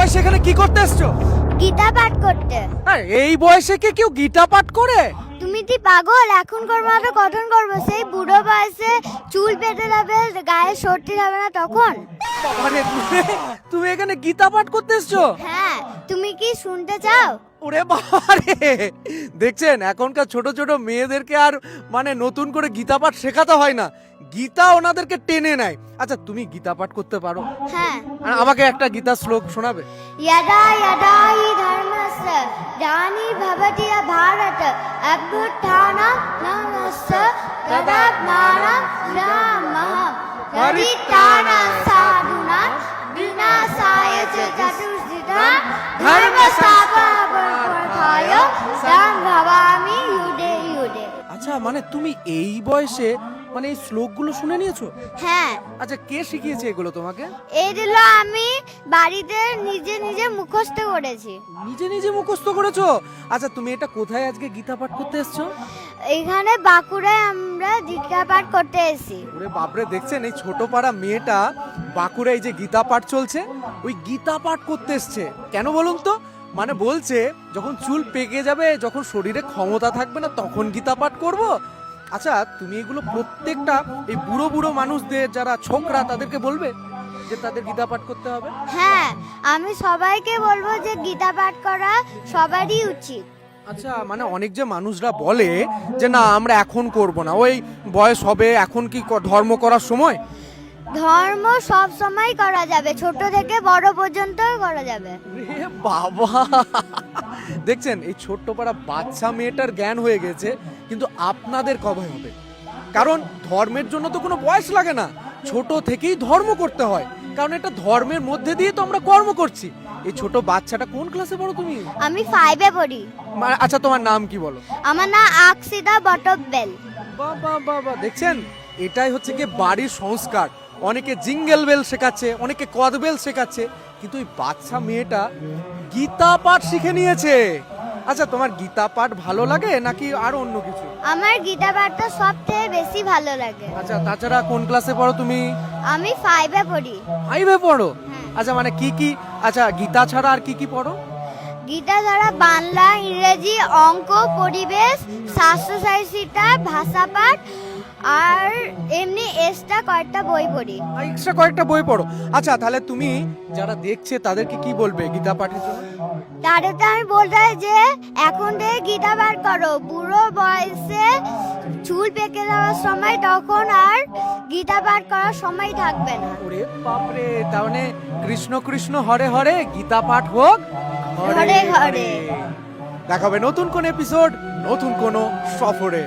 বয়সে এখানে কি করতে এসছো? গীতা পাঠ করতে। হ্যাঁ, এই বয়সে কি কেউ গীতা পাঠ করে? তুমি কি পাগল? এখনকার মতো কখন করবো? সেই বুড়ো বয়সে চুল পেতে যাবে, গায়ে সর্দি হবে না তখন। মানে তুমি এখানে গীতা পাঠ করতে এসছো? হ্যাঁ, তুমি কি শুনতে চাও? ওরে বাবারে, দেখছেন এখনকার ছোট ছোট মেয়েদেরকে আর মানে নতুন করে গীতা পাঠ শেখাতে হয় না, গীতা ওনাদেরকে টেনে নেয়। আচ্ছা, তুমি গীতা পাঠ করতে পারো? হ্যাঁ। আর আমাকে একটা গীতা শ্লোক শোনাবে? यदा यदा हि धर्मस्य ग्लानिर्भवति भारत अभ्युत्थानस्य तदात्मानं ग्रामः परित्राणाय साधूनां विनाशाय च चतुर्विधा धर्मस्थापनार्थाय संभवामि युगे युगे। আচ্ছা, মানে তুমি এই বয়সে মানে এই শ্লোকগুলো শুনে নিয়েছো? হ্যাঁ। আচ্ছা, কে শিখিয়েছে এগুলো তোমাকে? এগুলো আমি বাড়িতে নিজে নিজে মুখস্থ করেছি। নিজে নিজে মুখস্থ করেছো? আচ্ছা, তুমি এটা কোথায় আজকে গীতা পাঠ করতে এসছো? এখানে বাঁকুড়ায় আমরা দীক্ষা পাঠ করতে এসেছি। ওরে বাপরে, দেখছেন এই ছোট পাড়া মেয়েটা বাঁকুড়ায় যে গীতা পাঠ চলছে ওই গীতা পাঠ করতে এসছে। কেন বলুন তো? মানে বলছে যখন চুল পেকে যাবে, যখন শরীরে ক্ষমতা থাকবে না, তখন গীতা পাঠ করব। আচ্ছা, তুমি এগুলো প্রত্যেকটা এই বুড়ো বুড়ো মানুষদের যারা ছোকরা তাদেরকে বলবে যে তাদের গীতা পাঠ করতে হবে? হ্যাঁ, আমি সবাইকে বলবো যে গীতা পাঠ করা সবারই উচিত। আচ্ছা, মানে অনেক যে মানুষরা বলে যে না আমরা এখন করব না, ওই বয়স হবে, এখন কি ধর্ম করার সময়? ধর্ম সব সময় করা যাবে, ছোট থেকে বড় পর্যন্ত করা যাবে। এ বাবা, দেখছেন এই ছোট্ট পাড়া বাচ্চা মেয়েটার জ্ঞান হয়ে গেছে, কিন্তু আপনাদের কবে হবে? কারণ ধর্মের জন্য তো কোনো বয়স লাগে না, ছোট থেকেই ধর্ম করতে হয়, কারণ এটা ধর্মের মধ্যে দিয়ে তো আমরা কর্ম করছি। এই ছোট বাচ্চাটা কোন ক্লাসে পড়ো তুমি? আমি 5-এ পড়ি। আচ্ছা, তোমার নাম কি বলো? আমার নাম আকসিদা বটবেল। বাবা বাবা, দেখছেন এটাই হচ্ছে কি বাড়ির সংস্কার। অনেকে জিঙ্গেল বেল শেখাচ্ছে, অনেকে কদ বেল শেখাচ্ছে, কিন্তু এই বাচ্চা মেয়েটা গীতা পাঠ শিখে নিয়েছে। আচ্ছা, তোমার গীতা পাঠ ভালো লাগে নাকি আর অন্য কিছু? আমার গীতা পাঠটা সবথেকে বেশি ভালো লাগে। আচ্ছা, তাছাড়া কোন ক্লাসে পড়ো তুমি? আমি 5-এ পড়ি। 5-এ পড়ো? হ্যাঁ। আচ্ছা, মানে কি কি, আচ্ছা গীতা ছাড়া আর কি কি পড়ো? গীতা দ্বারা বাংলা, ইংরেজি, অঙ্ক, পরিবেশ, শাস্ত্র সাহিত্যা, ভাষা পাঠ আর এমনি এক্সট্রা কয়েকটা বই পড়ি। এক্সট্রা কয়েকটা বই পড়ো? আচ্ছা, তাহলে তুমি যারা দেখছে তাদেরকে কি বলবে গীতা পাঠের জন্য? তাদেরকে আমি বলতে চাই যে এখন থেকে গীতা পাঠ করো, বুড়ো বয়সে চুল পেকে যাওয়ার সময় তখন আর গীতা পাঠ করার সময় থাকবে না। ওরে বাপরে, তার মানে কৃষ্ণ কৃষ্ণ হরে হরে, গীতা পাঠ হোক ঘরে ঘরে। দেখা হবে নতুন কোন এপিসোড, নতুন কোন সফরে।